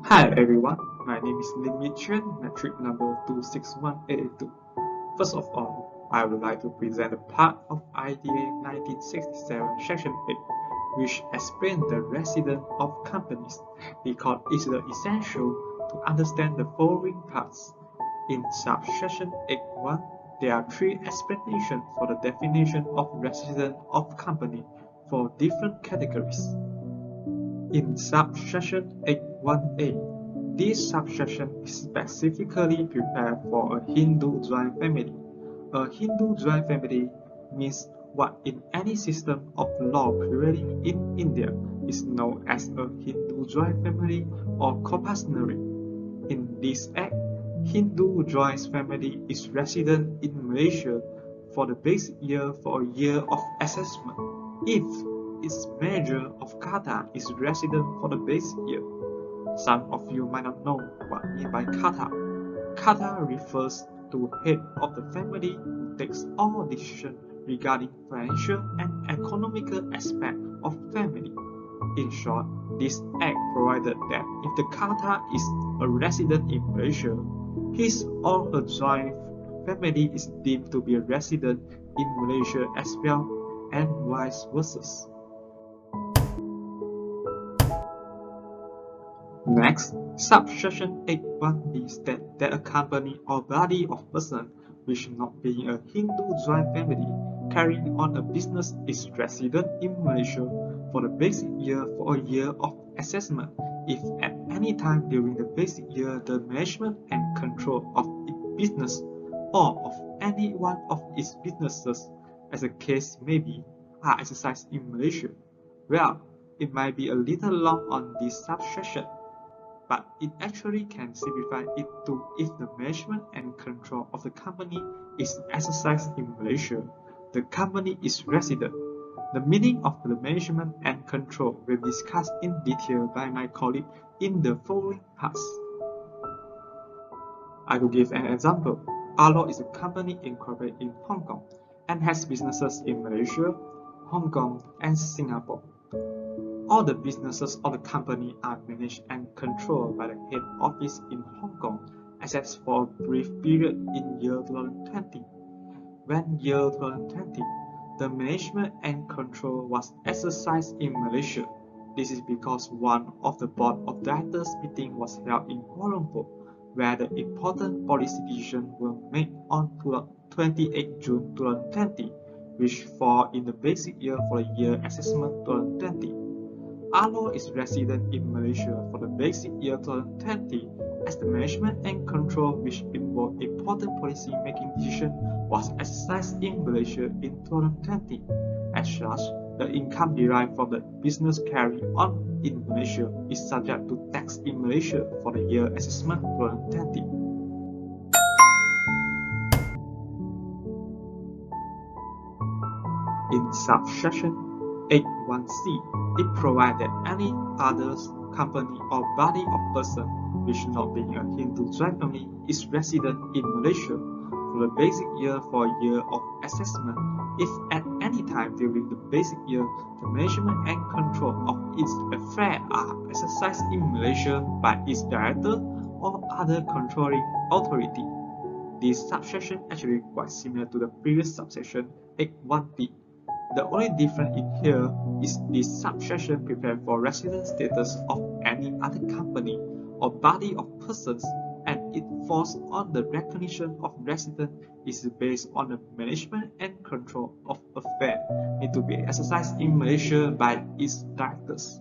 Hi everyone, my name is Chien, metric number 261882. First of all, I would like to present a part of IDA 1967 Section 8, which explains the residence of companies because it is essential to understand the following parts. In subsection 8.1, there are three explanations for the definition of residence of company for different categories. In subsection 8.1a, this subsection is specifically prepared for a Hindu joint family. A Hindu joint family means what in any system of law prevailing in India is known as a Hindu joint family or corpuscularity. In this act, Hindu joint family is resident in Malaysia for the basic year for a year of assessment. If its measure of kata is resident for the basic year. Some of you might not know what I mean by kata. Kata refers to head of the family who takes all decisions regarding financial and economical aspect of family. In short, this act provided that if the kata is a resident in Malaysia, his or her joint family is deemed to be a resident in Malaysia as well, and vice versa. Next, subsection 8.1b states that a company or body of persons which not being a Hindu joint family carrying on a business is resident in Malaysia for the basic year for a year of assessment if at any time during the basic year the management and control of its business or of any one of its businesses, as the case may be, are exercised in Malaysia. Well, it might be a little long on this subsection, but it actually can simplify it to if the management and control of the company is exercised in Malaysia, the company is resident. The meaning of the management and control will be discussed in detail by my colleague in the following parts. I will give an example. Arlo is a company incorporated in Hong Kong and has businesses in Malaysia, Hong Kong, and Singapore. All the businesses of the company are managed and controlled by the head office in Hong Kong, except for a brief period in year 2020. When year 2020, the management and control was exercised in Malaysia. This is because one of the board of directors meeting was held in Kuala Lumpur, where the important policy decisions were made on 28 June 2020, which fall in the basic year for the year assessment 2020. Arlo is resident in Malaysia for the basic year 2020 as the management and control which involved important policy-making decision was exercised in Malaysia in 2020. As such, the income derived from the business carried on in Malaysia is subject to tax in Malaysia for the year assessment 2020. In subsection 8.1c, it provides that any other company or body of person which not being a Hindu joint family is resident in Malaysia for the basic year for a year of assessment if at any time during the basic year the management and control of its affairs are exercised in Malaysia by its director or other controlling authority. This subsection actually quite similar to the previous subsection 8.1b. The only difference in here is this subsection prepared for resident status of any other company or body of persons, and it falls on the recognition of resident is based on the management and control of affairs need to be exercised in Malaysia by its directors.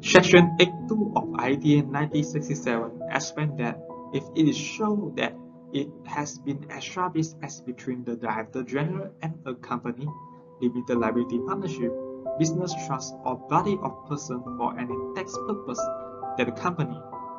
Section 8.2 of IDA 1967 explains that if it is shown that it has been established as between the Director General and a company, limited liability partnership, business trust or body of person for any tax purpose, that the company,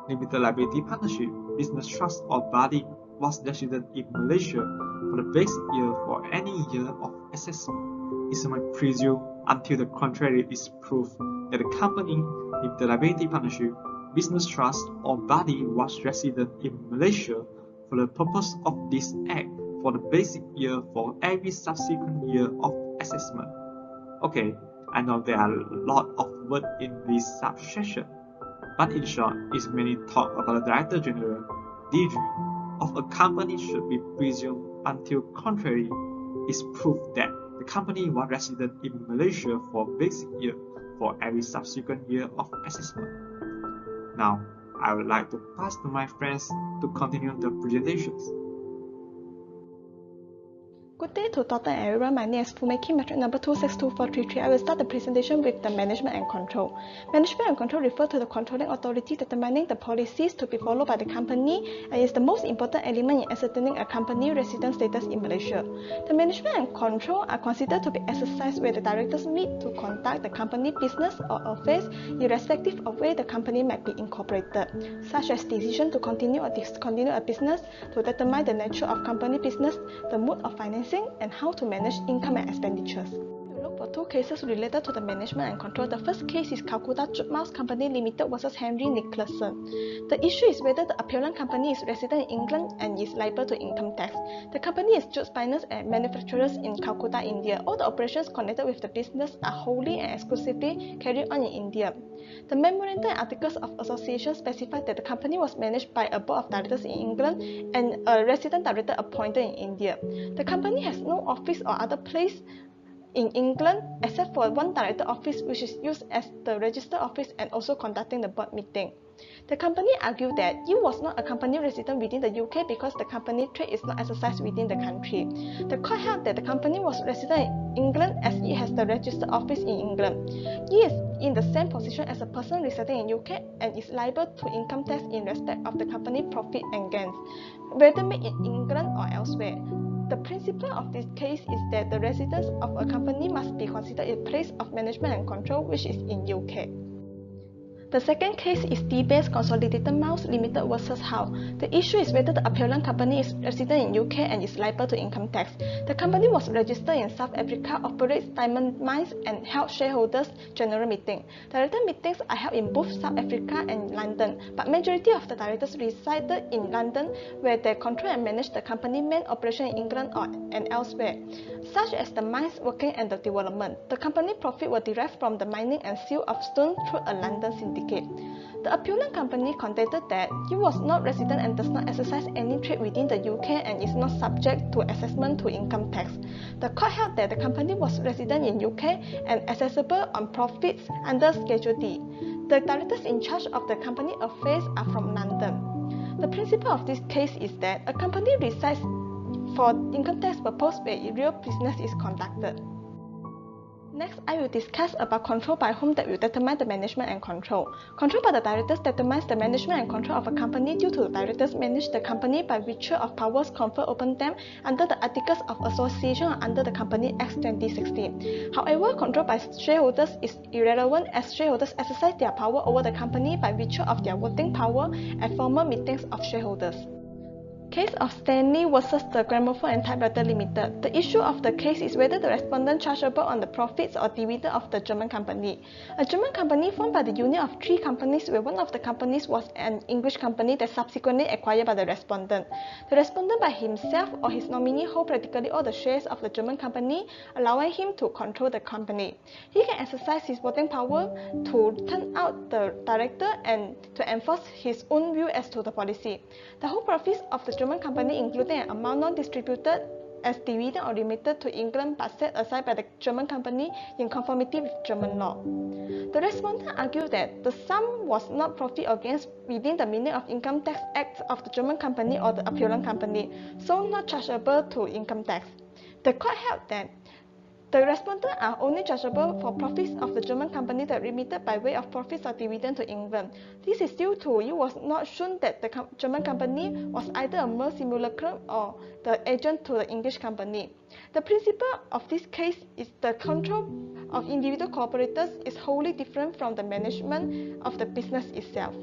limited liability partnership, business trust or body was resident in Malaysia for the basic year for any year of assessment, it might presume until the contrary is proved that the company, limited liability partnership, business trust or body was resident in Malaysia for the purpose of this act for the basic year for every subsequent year of assessment. Okay, I know there are a lot of words in this subsection, but in short, it's mainly talk about the Director General, DG, of a company should be presumed until contrary is proved that the company was resident in Malaysia for basic year for every subsequent year of assessment. Now, I would like to pass to my friends to continue the presentations. Good day to Dr. and everyone. My name is Fumeki, metric number 2624333. I will start the presentation with the management and control. Management and control refer to the controlling authority determining the policies to be followed by the company and is the most important element in ascertaining a company resident status in Malaysia. The management and control are considered to be exercised where the directors meet to conduct the company business or affairs irrespective of where the company might be incorporated, such as decision to continue or discontinue a business, to determine the nature of company business, the mode of financing, and how to manage income and expenditures. We look for two cases related to the management and control. The first case is Calcutta Jute Mouse Company Limited versus Henry Nicholson. The issue is whether the appealant company is resident in England and is liable to income tax. The company is jute spinners and manufacturers in Calcutta, India. All the operations connected with the business are wholly and exclusively carried on in India. The memorandum and articles of association specify that the company was managed by a board of directors in England and a resident director appointed in India. The company has no office or other place in England except for one director office which is used as the register office and also conducting the board meeting. The company argued that it was not a company resident within the UK because the company trade is not exercised within the country. The court held that the company was resident in England as it has the registered office in England. It is in the same position as a person residing in UK and is liable to income tax in respect of the company profit and gains, whether made in England or elsewhere. The principle of this case is that the residence of a company must be considered a place of management and control, which is in UK. The second case is D-Base Consolidated Mouse Limited versus Howe. The issue is whether the appellant company is resident in UK and is liable to income tax. The company was registered in South Africa, operates diamond mines, and held shareholders' general meeting. Director meetings are held in both South Africa and London, but majority of the directors resided in London, where they control and manage the company main operation in England and elsewhere, such as the mines working and the development. The company profit were derived from the mining and sale of stone through a London syndicate. The appellant company contended that it was not resident and does not exercise any trade within the UK and is not subject to assessment to income tax. The court held that the company was resident in UK and accessible on profits under Schedule D. The directors in charge of the company affairs are from London. The principle of this case is that a company resides for income tax purpose where real business is conducted. Next, I will discuss about control by whom that will determine the management and control. Control by the directors determines the management and control of a company due to the directors manage the company by virtue of powers conferred upon them under the Articles of Association or under the Company Act 2016. However, control by shareholders is irrelevant as shareholders exercise their power over the company by virtue of their voting power at formal meetings of shareholders. Case of Stanley versus the Gramophone and Typewriter Limited. The issue of the case is whether the respondent chargeable on the profits or dividend of the German company. A German company formed by the union of three companies where one of the companies was an English company that subsequently acquired by the respondent. The respondent by himself or his nominee hold practically all the shares of the German company, allowing him to control the company. He can exercise his voting power to turn out the director and to enforce his own view as to the policy. The whole profits of the German company, including an amount not distributed as dividend or remitted to England but set aside by the German company in conformity with German law. The respondent argued that the sum was not profit or gains within the meaning of Income Tax Act of the German company or the appellant company, so not chargeable to income tax. The court held that the respondents are only chargeable for profits of the German company that remitted by way of profits or dividend to England. This is due to it was not shown that the German company was either a mere simulacrum or the agent to the English company. The principle of this case is the control of individual cooperators is wholly different from the management of the business itself.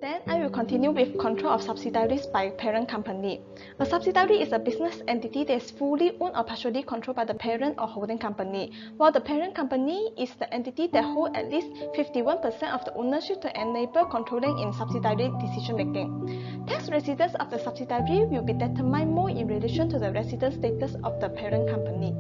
Then I will continue with control of subsidiaries by parent company. A subsidiary is a business entity that is fully owned or partially controlled by the parent or holding company, while the parent company is the entity that holds at least 51% of the ownership to enable controlling in subsidiary decision making. Tax residence of the subsidiary will be determined more in relation to the residence status of the parent company.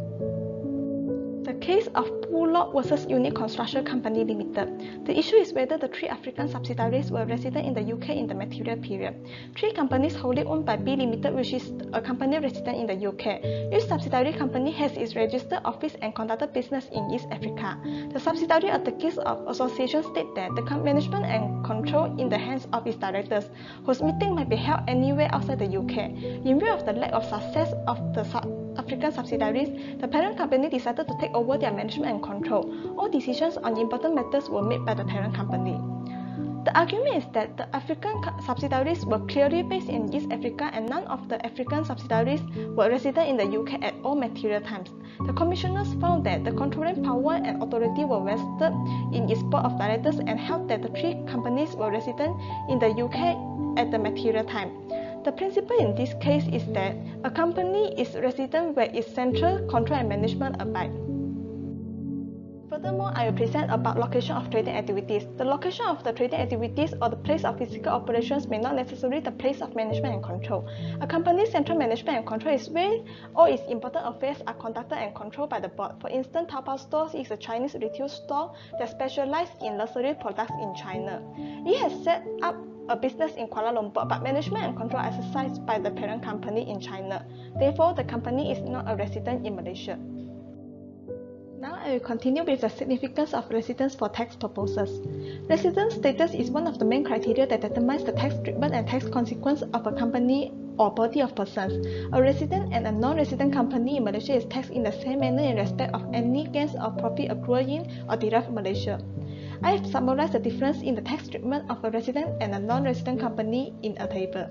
The case of Bullock vs Unit Construction Company Limited. The issue is whether the 3 African subsidiaries were resident in the UK in the material period. 3 companies wholly owned by B Limited, which is a company resident in the UK. Each subsidiary company has its registered office and conducted business in East Africa. The subsidiary Articles of Association state that the management and control in the hands of its directors, whose meeting might be held anywhere outside the UK. In view of the lack of success of the African subsidiaries, the parent company decided to take over their management and control. All decisions on important matters were made by the parent company. The argument is that the African subsidiaries were clearly based in East Africa and none of the African subsidiaries were resident in the UK at all material times. The commissioners found that the controlling power and authority were vested in its board of directors and held that the 3 companies were resident in the UK at the material time. The principle in this case is that a company is resident where its central control and management abide. Furthermore, I will present about location of trading activities. The location of the trading activities or the place of physical operations may not necessarily the place of management and control. A company's central management and control is where all its important affairs are conducted and controlled by the board. For instance, Taobao Stores is a Chinese retail store that specializes in luxury products in China. It has set up a business in Kuala Lumpur, but management and control are exercised by the parent company in China. Therefore, the company is not a resident in Malaysia. Now I will continue with the significance of residence for tax purposes. Residence status is one of the main criteria that determines the tax treatment and tax consequence of a company or body of persons. A resident and a non-resident company in Malaysia is taxed in the same manner in respect of any gains or profit accrued in or derived from Malaysia. I have summarized the difference in the tax treatment of a resident and a non-resident company in a table.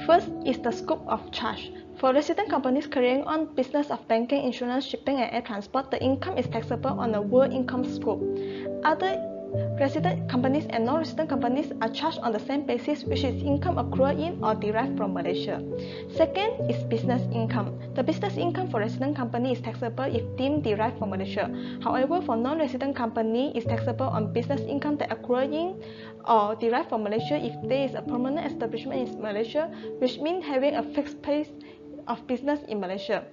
First is the scope of charge. For resident companies carrying on business of banking, insurance, shipping, and air transport, the income is taxable on a world income scope. Other resident companies and non-resident companies are charged on the same basis, which is income accrued in or derived from Malaysia. Second is business income. The business income for resident company is taxable if deemed derived from Malaysia. However, for non-resident company, is taxable on business income that accrued in or derived from Malaysia if there is a permanent establishment in Malaysia, which means having a fixed place of business in Malaysia.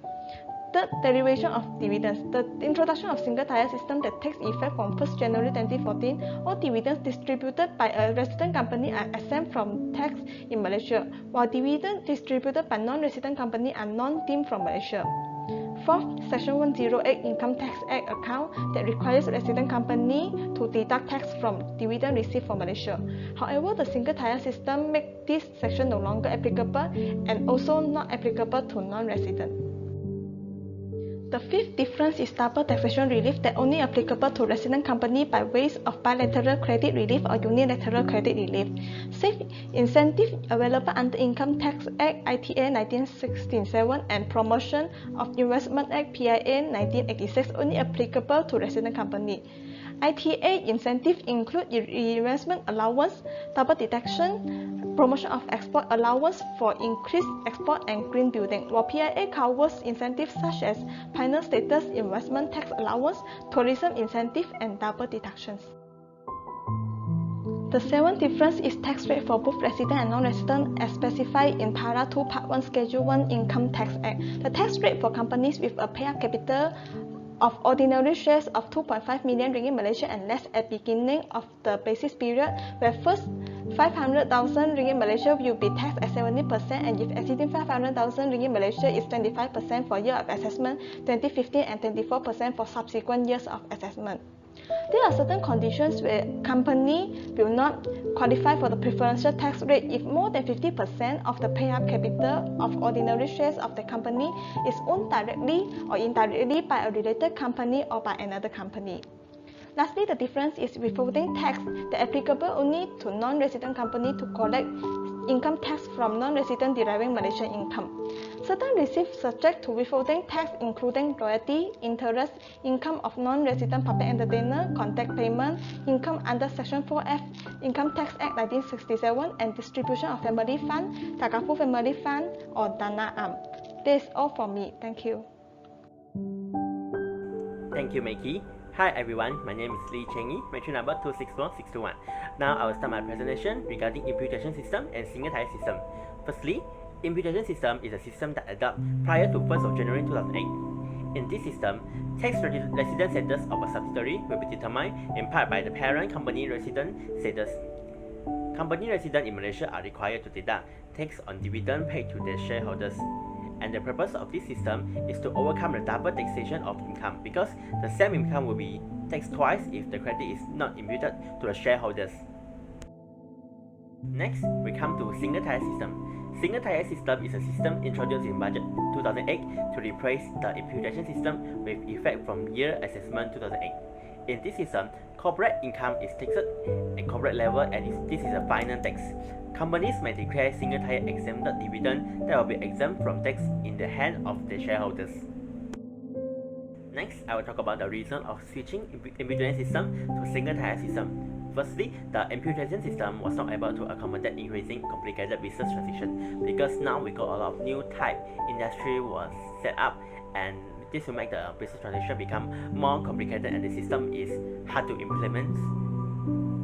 Third, derivation of dividends. The introduction of single-tier system that takes effect from 1st January 2014, all dividends distributed by a resident company are exempt from tax in Malaysia, while dividends distributed by non-resident company are non-deemed from Malaysia. Fourth, Section 108 Income Tax Act account that requires resident company to deduct tax from dividend received from Malaysia. However, the single-tier system makes this section no longer applicable and also not applicable to non-resident. The fifth difference is double taxation relief that only applicable to resident company by ways of bilateral credit relief or unilateral credit relief. Sixth, incentive available under Income Tax Act ITA 1967 and Promotion of Investment Act PIA 1986 only applicable to resident company. ITA incentives include investment allowance, double deduction, promotion of export allowance for increased export and green building, while PIA covers incentives such as pioneer status, investment tax allowance, tourism incentive, and double deductions. The seventh difference is tax rate for both resident and non-resident as specified in Para 2 Part 1 Schedule 1 Income Tax Act. The tax rate for companies with a payout capital of ordinary shares of 2.5 million ringgit Malaysia and less at beginning of the basis period, where first 500,000 ringgit Malaysia will be taxed at 70% and if exceeding 500,000 ringgit Malaysia is 25% for year of assessment, 2015 and 24% for subsequent years of assessment. There are certain conditions where company will not qualify for the preferential tax rate if more than 50% of the paid-up capital of ordinary shares of the company is owned directly or indirectly by a related company or by another company. Lastly, the difference is withholding tax that applicable only to non-resident company to collect income tax from non-resident deriving Malaysian income. Certain receipts subject to withholding tax including royalty, interest, income of non-resident public entertainer, contact payment, income under Section 4F Income Tax Act 1967 and distribution of family fund, Takaful family fund or Dana Am. That is all from me. Thank you. Thank you, Maggie. Hi everyone, my name is Chien, matric number 264621. Now I will start my presentation regarding imputation system and single-tier system. Firstly, imputation system is a system that adopted prior to 1st of January 2008. In this system, tax resident status of a subsidiary will be determined in part by the parent company resident status. Company residents in Malaysia are required to deduct tax on dividend paid to their shareholders. And the purpose of this system is to overcome the double taxation of income, because the same income will be taxed twice if the credit is not imputed to the shareholders. Next, we come to single tier system. Single tier system is a system introduced in budget 2008 to replace the imputation system with effect from year assessment 2008. In this system, corporate income is taxed at corporate level, and this is a final tax. Companies may declare single tier exempted dividend that will be exempt from tax in the hand of the shareholders. Next, I will talk about the reason of switching imputation system to single tier system. Firstly, the imputation system was not able to accommodate increasing complicated business transition, because now we got a lot of new type industry was set up, and this will make the business transition become more complicated, and the system is hard to implement.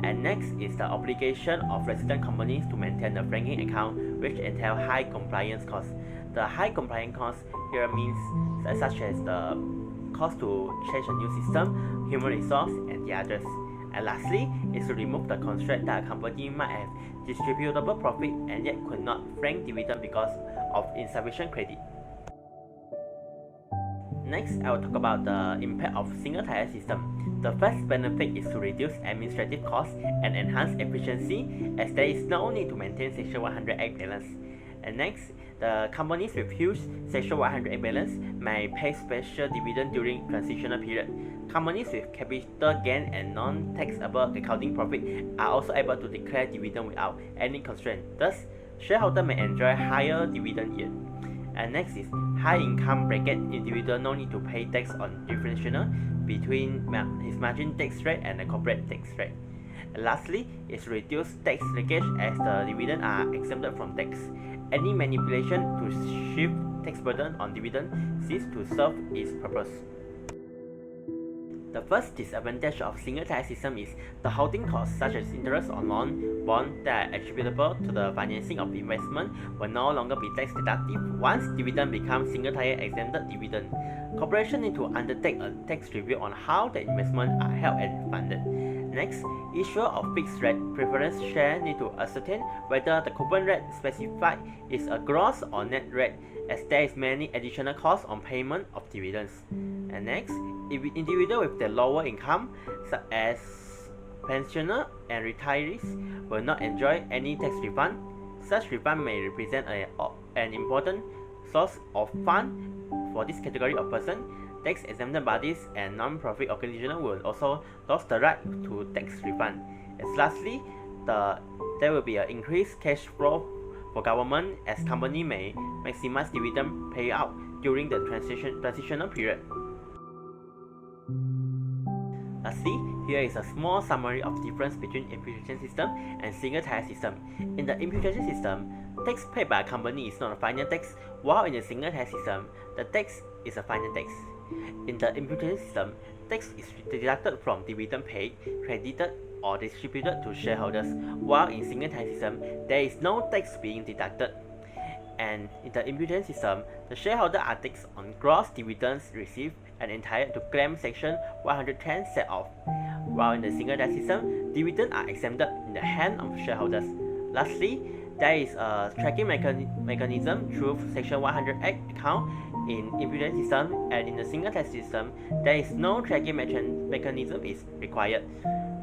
And next is the obligation of resident companies to maintain a franking account, which entail high compliance costs. The high compliance costs here means such as the cost to change a new system, human resource, and the others. And lastly is to remove the constraint that a company might have distributable profit and yet could not frank dividend because of insufficient credit. Next, I will talk about the impact of single tier system. The first benefit is to reduce administrative costs and enhance efficiency, as there is no need to maintain Section 108 balance. And next, the companies with huge Section 108 balance may pay special dividend during transitional period. Companies with capital gain and non-taxable accounting profit are also able to declare dividend without any constraint. Thus, shareholders may enjoy higher dividend yield. And next is high income bracket individual no need to pay tax on differential between his margin tax rate and the corporate tax rate. And lastly is reduce tax leakage, as the dividend are exempted from tax. Any manipulation to shift tax burden on dividend ceases to serve its purpose. The first disadvantage of single tier system is the holding costs, such as interest on loan, bond that are attributable to the financing of the investment, will no longer be tax deductible once dividend becomes single tier exempted dividend. Corporations need to undertake a tax review on how the investments are held and funded. Next, issuer of fixed rate preference share need to ascertain whether the coupon rate specified is a gross or net rate, as there is many additional costs on payment of dividends. And next, if individuals with the lower income, such as pensioners and retirees, will not enjoy any tax refund. Such refund may represent an important source of fund for this category of person. Tax exempted bodies and non-profit organizations will also lose the right to tax refund. And lastly, there will be an increased cash flow for government, as company may maximize dividend payout during the transitional period. Lastly, here is a small summary of difference between imputation system and single tier system. In the imputation system, tax paid by a company is not a final tax, while in the single tier system, the tax is a final tax. In the imputation system, tax is deducted from dividend paid, credited, or distributed to shareholders, while in single tier system, there is no tax being deducted. And in the imputation system, the shareholders are taxed on gross dividends received and entitled to claim Section 110 set off, while in the single tier system, dividends are exempted in the hand of shareholders. Lastly, there is a tracking mechanism through Section 108 account in imputation system, and in the single tier system, there is no tracking mechanism is required.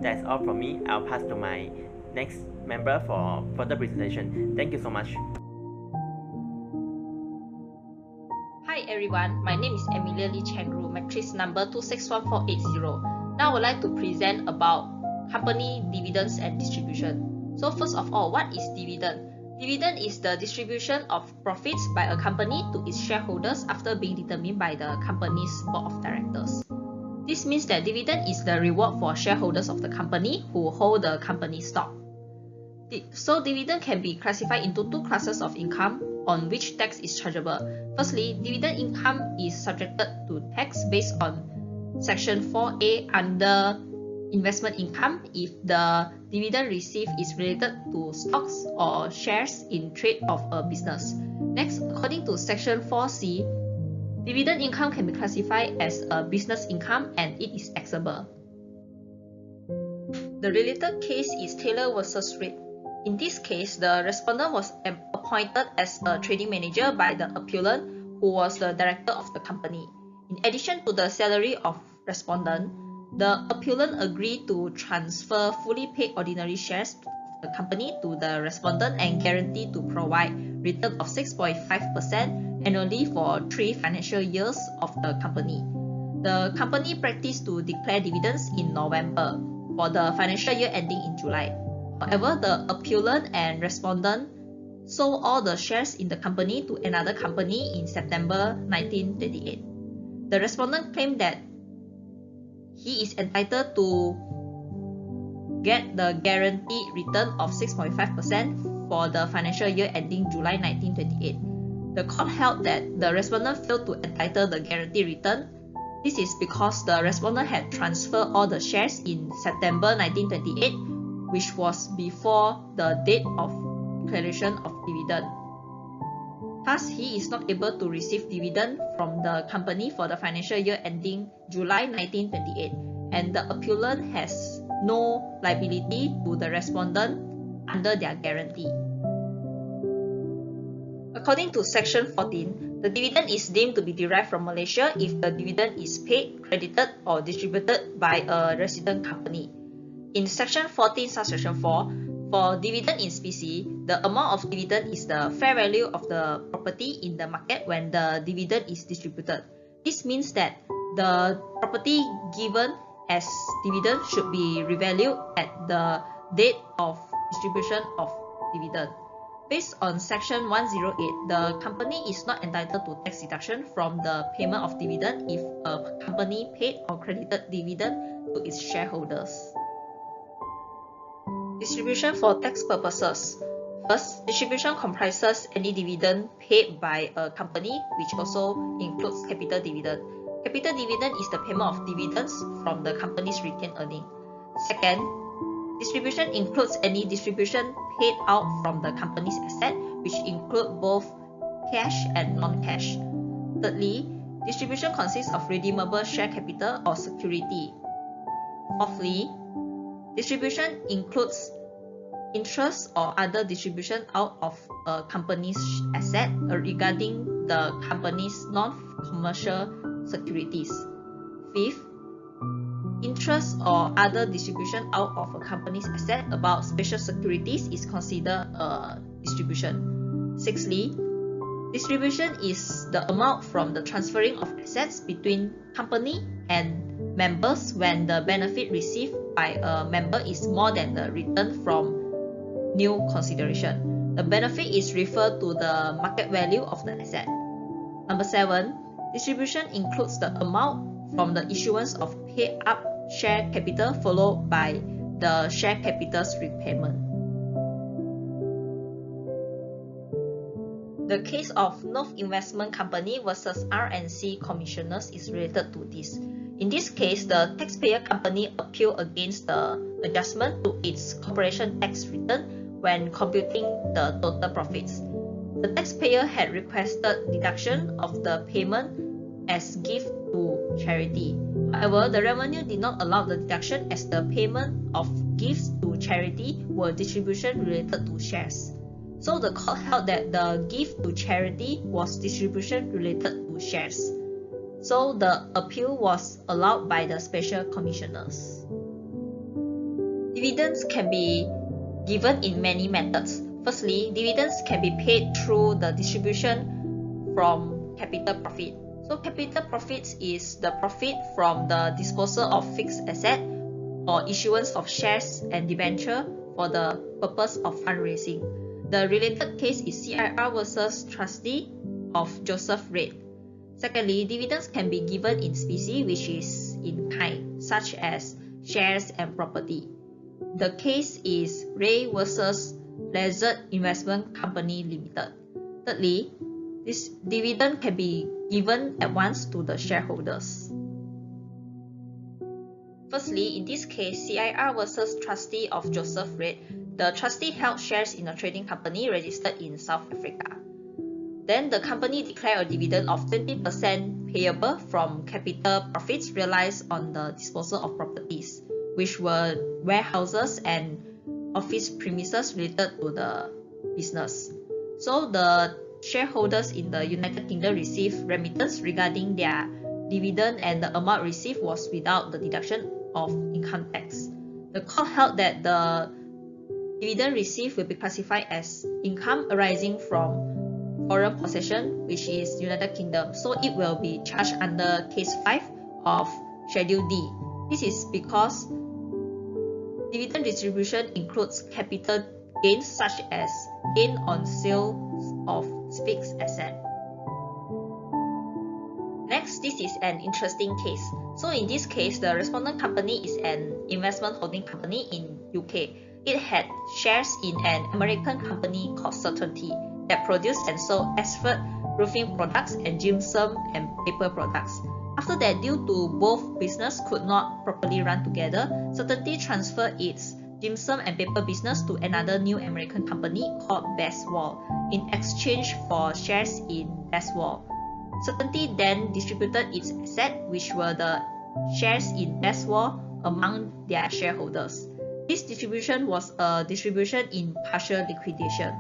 That's all from me. I'll pass to my next member for further presentation. Thank you so much. Hi everyone, my name is Amelia Lee Cheng, matrix number 261480. Now I would like to present about company dividends and distribution. So first of all, what is dividend? Dividend is the distribution of profits by a company to its shareholders after being determined by the company's board of directors. This means that dividend is the reward for shareholders of the company who hold the company stock. So dividend can be classified into two classes of income on which tax is chargeable. Firstly, dividend income is subjected to tax based on Section 4A under investment income if the dividend received is related to stocks or shares in trade of a business. Next, according to Section 4C, Dividend income can be classified as a business income and it is taxable. The related case is Taylor versus Reid. In this case, the respondent was appointed as a trading manager by the appellant, who was the director of the company. In addition to the salary of respondent, the appellant agreed to transfer fully paid ordinary shares of the company to the respondent and guaranteed to provide return of 6.5% annually for 3 financial years of the company. The company practiced to declare dividends in November for the financial year ending in July. However, the appellant and respondent sold all the shares in the company to another company in September 1928. The respondent claimed that he is entitled to get the guaranteed return of 6.5% for the financial year ending July 1928. The court held that the respondent failed to entitle the guaranteed return. This is because the respondent had transferred all the shares in September 1928, which was before the date of declaration of dividend. Thus, he is not able to receive dividend from the company for the financial year ending July 1928, and the appellant has no liability to the respondent under their guarantee. According to Section 14, the dividend is deemed to be derived from Malaysia if the dividend is paid, credited, or distributed by a resident company. In Section 14, Subsection 4, for dividend in specie, the amount of dividend is the fair value of the property in the market when the dividend is distributed. This means that the property given as dividend should be revalued at the date of distribution of dividend. Based on Section 108, the company is not entitled to tax deduction from the payment of dividend if a company paid or credited dividend to its shareholders. Distribution for tax purposes. First, distribution comprises any dividend paid by a company, which also includes capital dividend. Capital dividend is the payment of dividends from the company's retained earning. Second, distribution includes any distribution paid out from the company's asset, which include both cash and non-cash. Thirdly, distribution consists of redeemable share capital or security. Fourthly, distribution includes interest or other distribution out of a company's asset regarding the company's non-commercial securities. Fifth, interest or other distribution out of a company's asset about special securities is considered a distribution. Sixthly, distribution is the amount from the transferring of assets between company and members when the benefit received by a member is more than the return from new consideration. The benefit is referred to the market value of the asset. Number 7, distribution includes the amount from the issuance of paid up share capital followed by the share capital's repayment. The case of North Investment Company versus R&C Commissioners is related to this. In this case, the taxpayer company appealed against the adjustment to its corporation tax return when computing the total profits. The taxpayer had requested deduction of the payment as gift to charity. However, the revenue did not allow the deduction as the payment of gifts to charity were distribution related to shares. So the court held that the gift to charity was distribution related to shares. So the appeal was allowed by the special commissioners. Dividends can be given in many methods. Firstly, dividends can be paid through the distribution from capital profit. So capital profits is the profit from the disposal of fixed asset or issuance of shares and debenture for the purpose of fundraising. The related case is CIR versus Trustee of Joseph Reid. Secondly, dividends can be given in specie, which is in kind, such as shares and property. The case is Ray versus Lazard Investment Company Limited. Thirdly, this dividend can be given at once to the shareholders. Firstly, in this case, CIR versus Trustee of Joseph Reid, the trustee held shares in a trading company registered in South Africa. Then the company declared a dividend of 20% payable from capital profits realized on the disposal of properties, which were warehouses and office premises related to the business. So the shareholders in the United Kingdom received remittance regarding their dividend, and the amount received was without the deduction of income tax. The court held that the dividend received will be classified as income arising from foreign possession, which is United Kingdom, so it will be charged under case 5 of Schedule D. This is because dividend distribution includes capital gains such as gain on sale of fixed asset. Next, this is an interesting case. So in this case, the respondent company is an investment holding company in UK. It had shares in an American company called Certainty that produced and sold asphalt roofing products and gypsum and paper products. After that, due to both business could not properly run together, Certainty transferred its gypsum and paper business to another new American company called Best Wall in exchange for shares in Best Wall. Certainty then distributed its assets, which were the shares in Best Wall, among their shareholders. This distribution was a distribution in partial liquidation.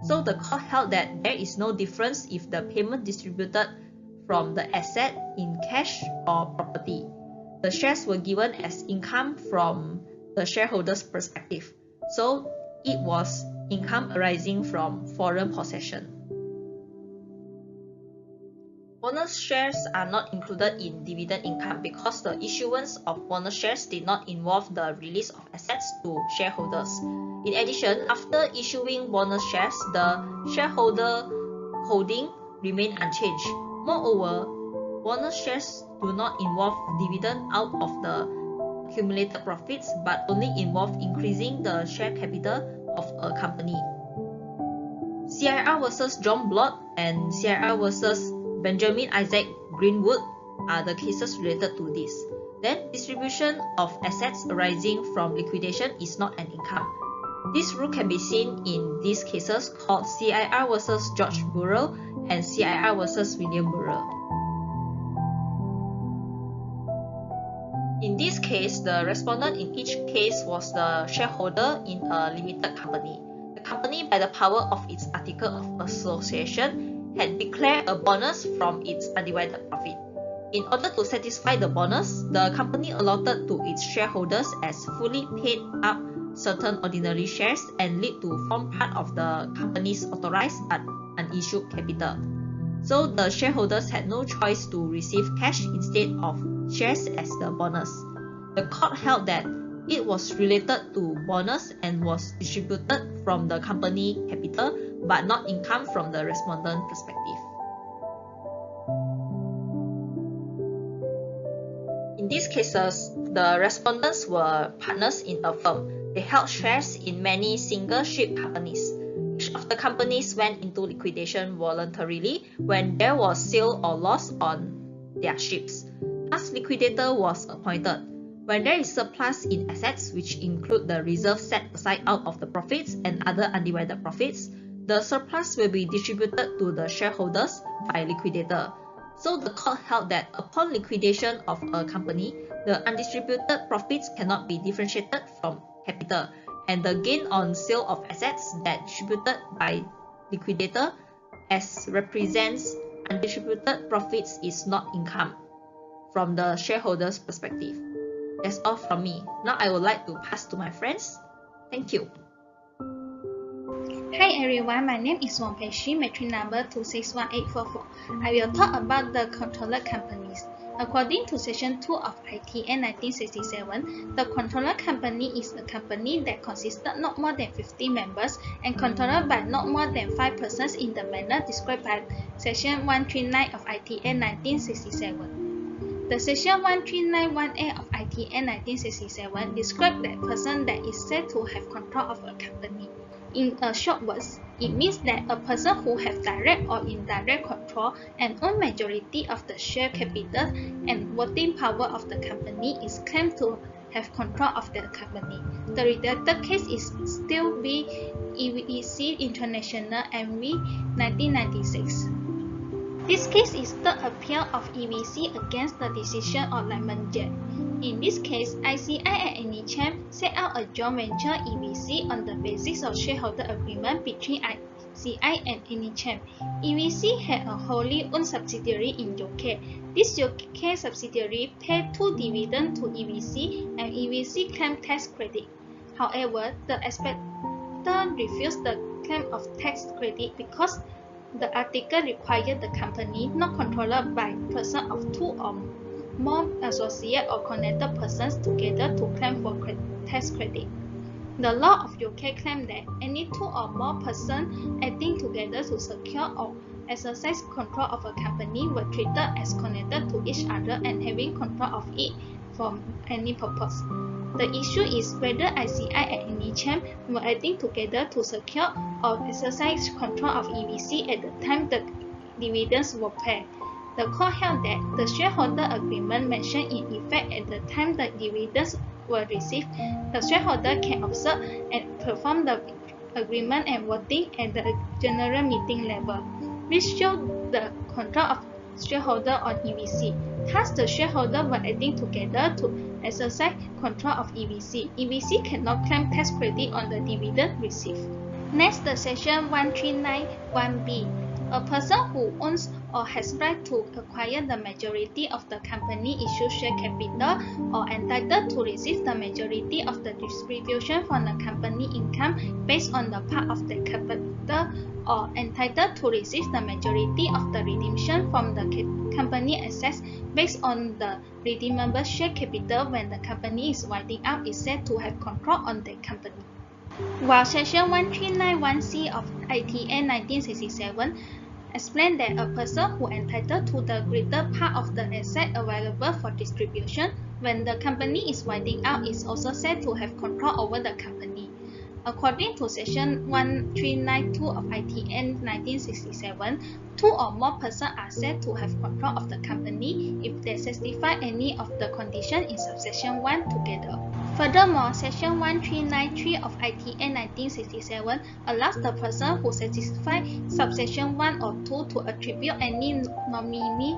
So the court held that there is no difference if the payment distributed from the asset in cash or property. The shares were given as income from the shareholder's perspective. So it was income arising from foreign possession. Bonus shares are not included in dividend income because the issuance of bonus shares did not involve the release of assets to shareholders. In addition, after issuing bonus shares, the shareholder holding remained unchanged. Moreover, bonus shares do not involve dividend out of the accumulated profits but only involve increasing the share capital of a company. CIR versus John Blott and CIR versus Benjamin Isaac Greenwood are the cases related to this. Then, distribution of assets arising from liquidation is not an income. This rule can be seen in these cases called CIR versus George Burrell and CIR versus William Burrell. In this case, the respondent in each case was the shareholder in a limited company. The company, by the power of its article of association, had declared a bonus from its undivided profit. In order to satisfy the bonus, the company allotted to its shareholders as fully paid up certain ordinary shares and lead to form part of the company's authorized but unissued capital. So the shareholders had no choice to receive cash instead of shares as the bonus. The court held that it was related to bonus and was distributed from the company capital but not income from the respondent perspective. In these cases, the respondents were partners in a firm. They held shares in many single ship companies. Each of the companies went into liquidation voluntarily when there was sale or loss on their ships. Thus, liquidator was appointed. When there is surplus in assets, which include the reserves set aside out of the profits and other undivided profits, the surplus will be distributed to the shareholders by liquidator. So the court held that upon liquidation of a company, the undistributed profits cannot be differentiated from capital, and the gain on sale of assets that distributed by liquidator as represents undistributed profits is not income from the shareholder's perspective. That's all from me. Now I would like to pass to my friends. Thank you. Hi everyone, my name is Wong Pei-Shi, matric number 261844. I will talk about the controlled companies. According to Section 2 of ITN 1967, the controlled company is a company that consisted not more than 50 members and controlled by not more than 5 persons in the manner described by Section 139 of ITN 1967. The Section 1391A of ITN 1967 describes that person that is said to have control of a company. In a short words, it means that a person who has direct or indirect control and own majority of the share capital and voting power of the company is claimed to have control of the company. The redacted case is still BEC International MV 1996. This case is the appeal of EVC against the decision of Lemon Jet. In this case, ICI and AnyChem set out a joint venture EVC on the basis of shareholder agreement between ICI and AnyChem. EVC had a wholly owned subsidiary in UK. This UK subsidiary paid 2 dividends to EVC and EVC claimed tax credit. However, the inspector refused the claim of tax credit because the article required the company not controlled by person of 2 or more associate or connected persons together to claim for tax credit. The law of UK claimed that any 2 or more persons acting together to secure or exercise control of a company were treated as connected to each other and having control of it for any purpose. The issue is whether ICI and AnyChem were acting together to secure or exercise control of EVC at the time the dividends were paid. The court held that the shareholder agreement mentioned in effect at the time the dividends were received. The shareholder can observe and perform the agreement and voting at the general meeting level, which showed the control of shareholder on EVC. Thus, the shareholder were acting together to exercise control of EVC. EVC cannot claim tax credit on the dividend received. Next, the section 1391B. A person who owns or has right to acquire the majority of the company issue share capital or entitled to receive the majority of the distribution from the company income based on the part of the capital or entitled to receive the majority of the redemption from the company assets based on the redeemable share capital when the company is winding up is said to have control on the company. While section 1391C of ITN 1967 explained that a person who entitled to the greater part of the asset available for distribution when the company is winding up is also said to have control over the company. According to section 1392 of ITN 1967, 2 or more persons are said to have control of the company if they satisfy any of the conditions in subsection 1 together. Furthermore, section 1393 of ITN 1967 allows the person who satisfies subsection 1 or 2 to attribute any nominee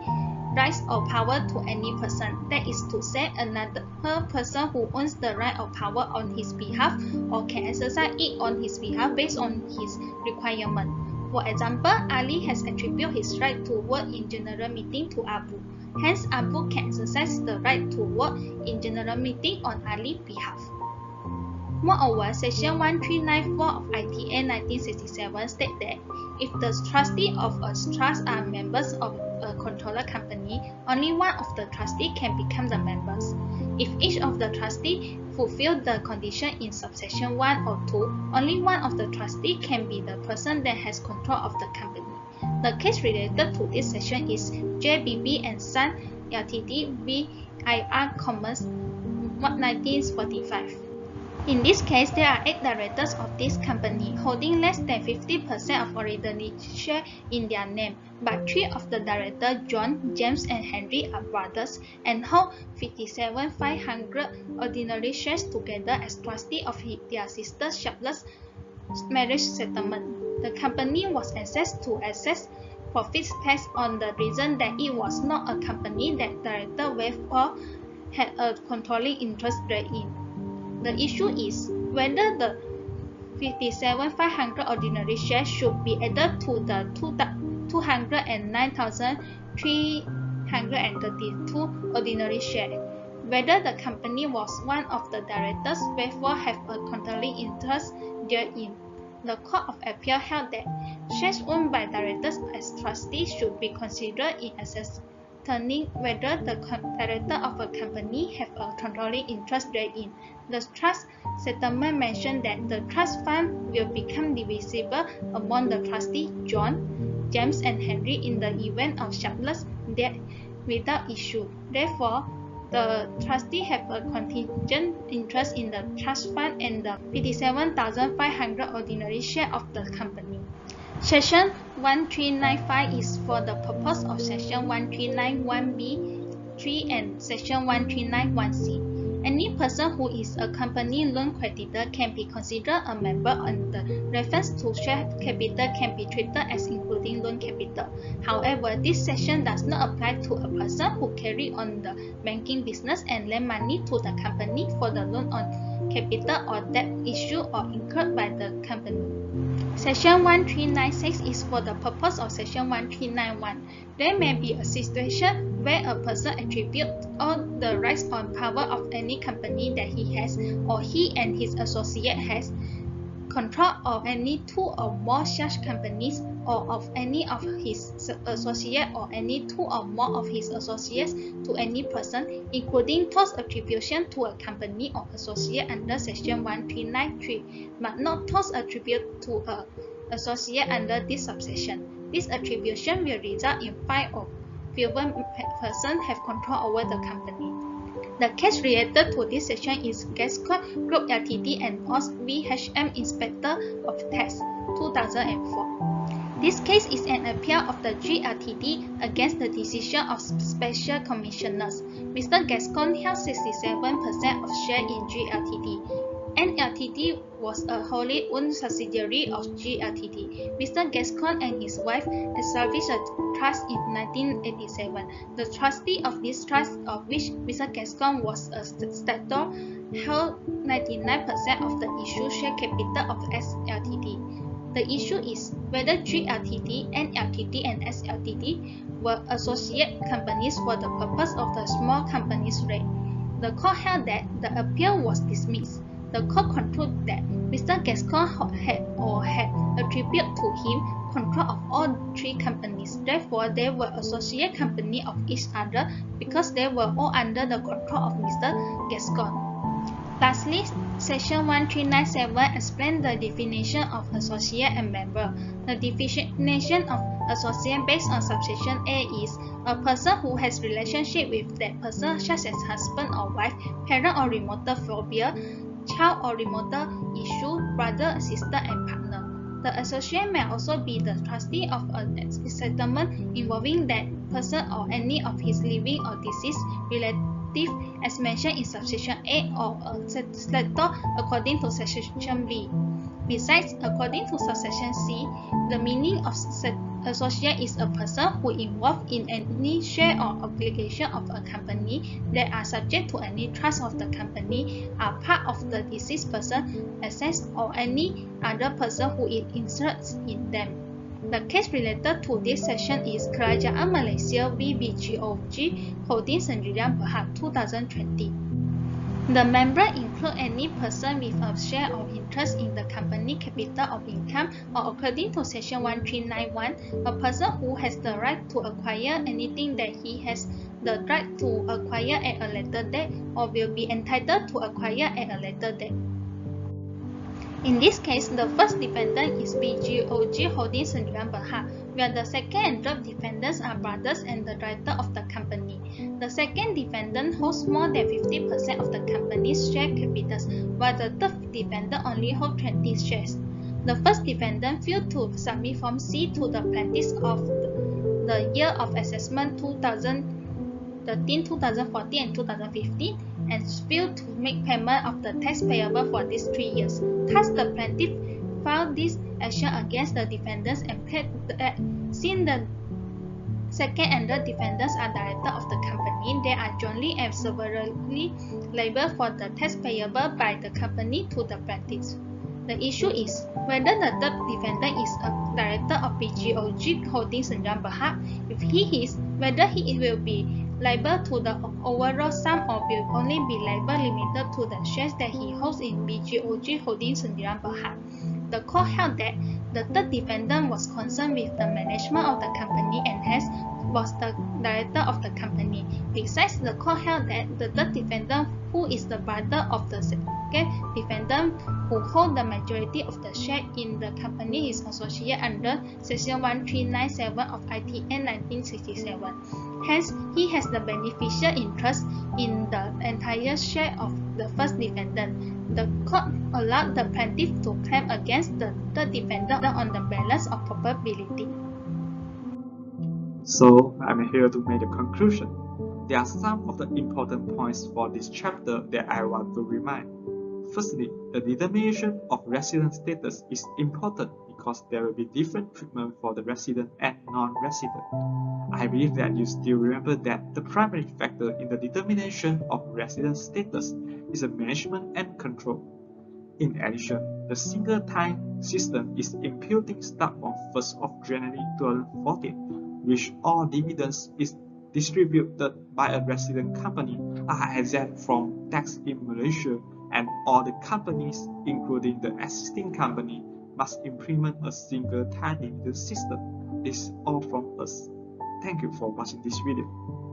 rights or power to any person, that is to say, another person who owns the right or power on his behalf or can exercise it on his behalf based on his requirement. For example, Ali has attributed his right to vote in general meeting to Abu. Hence, Abu can exercise the right to vote in general meeting on Ali's behalf. Moreover, section 1394 of ITN 1967 states that if the trustees of a trust are members of a controller company, only one of the trustees can become the members. If each of the trustees fulfill the condition in subsection 1 or 2, only one of the trustees can be the person that has control of the company. The case related to this section is JBB and Son Ltd VIR Commerce 1945. In this case, there are 8 directors of this company holding less than 50% of ordinary shares in their name, but 3 of the directors, John, James, and Henry, are brothers and hold 57,500 ordinary shares together as trustees of their sister Charlotte's marriage settlement. The company was assessed to assess profits tax on the reason that it was not a company that director therefore had a controlling interest therein. The issue is whether the 57,500 ordinary shares should be added to the 209,332 ordinary shares. Whether the company was one of the directors therefore have a controlling interest therein. The Court of Appeal held that shares owned by directors as trustees should be considered in ascertaining whether the director of a company have a controlling interest therein. The trust settlement mentioned that the trust fund will become divisible among the trustees John, James, and Henry in the event of Charlotte's death without issue. Therefore, the trustees have a contingent interest in the trust fund and the 57,500 ordinary shares of the company. Section 1395 is for the purpose of Section 1391B3 and Section 1391C. Any person who is a company loan creditor can be considered a member, and the reference to share capital can be treated as including loan capital. However, this section does not apply to a person who carry on the banking business and lend money to the company for the loan on capital or debt issued or incurred by the company. Section 1396 is for the purpose of Section 1391. There may be a situation where a person attributes all the rights or power of any company that he has, or he and his associate has control of any two or more such companies, or of any of his associate or any two or more of his associates to any person, including total attribution to a company or associate under Section 1393, but not total attribute to an associate under this subsection. This attribution will result in 5 or fewer persons have control over the company. The case related to this section is Gascon Group Ltd and Oz VHM Inspector of Tax 2004. This case is an appeal of the GLTD against the decision of Special Commissioners. Mr. Gascon held 67% of share in GLTD. NLTD was a wholly owned subsidiary of GLTD. Mr. Gascon and his wife established a trust in 1987. The trustee of this trust, of which Mr. Gascon was a statutor, held 99% of the issued share capital of SLTD. The issue is whether GLTD, NLTD, and SLTD were associate companies for the purpose of the Small Companies Rate. The court held that the appeal was dismissed. The court concluded that Mr. Gascon had attributed to him control of all 3 companies. Therefore, they were associate companies of each other because they were all under the control of Mr. Gascon. Lastly, Section 1397 explains the definition of associate and member. The definition of associate based on subsection A is a person who has relationship with that person, such as husband or wife, parent or remote forebear, child or remote issue, brother, sister, and partner. The associate may also be the trustee of a settlement involving that person or any of his living or deceased relative as mentioned in subsection A, or a settler according to subsection B. Besides, according to subsection C, the meaning of associate is a person who involved in any share or obligation of a company that are subject to any trust of the company, are part of the deceased person, assets, or any other person who is interested in them. The case related to this section is Kerajaan Malaysia v BGOG Holding Sendirian Berhad 2020. The member include any person with a share or interest in the company capital or income, or according to Section 1391, a person who has the right to acquire anything that he has the right to acquire at a later date or will be entitled to acquire at a later date. In this case, the first defendant is BGOG Holding Sendirian Berhad, where the second and third defendants are brothers and the director of the company. The second defendant holds more than 50% of the company's share capitals, while the third defendant only holds 20 shares. The first defendant failed to submit Form C to the plaintiffs of the year of assessment 2013, 2014, and 2015, and failed to make payment of the tax payable for these 3 years. Thus, the plaintiff filed this action against the defendants and pled that since the second and third defendants are directors of the company, they are jointly and severally liable for the tax payable by the company to the plaintiffs. The issue is whether the third defendant is a director of BGOG Holding Sendirian Berhad. If he is, whether he will be liable to the overall sum or will only be liable limited to the shares that he holds in BGOG Holding Sendirian Berhad. The court held that the third defendant was concerned with the management of the company and hence was the director of the company. Besides, the court held that the third defendant, who is the brother of the second defendant who holds the majority of the share in the company, is associate under Section 1397 of ITN 1967. Hence, he has the beneficial interest in the entire share of the first defendant. The court allowed the plaintiff to claim against the third defendant on the balance of probability. So, I'm here to make a conclusion. There are some of the important points for this chapter that I want to remind. Firstly, the determination of resident status is important because there will be different treatment for the resident and non-resident. I believe that you still remember that the primary factor in the determination of resident status is the management and control. In addition, the single time system is imputing start from 1st of January 2014, which all dividends is distributed by a resident company are exempt from tax in Malaysia, and all the companies, including the existing company, must implement a single time dividend system. This is all from us. Thank you for watching this video.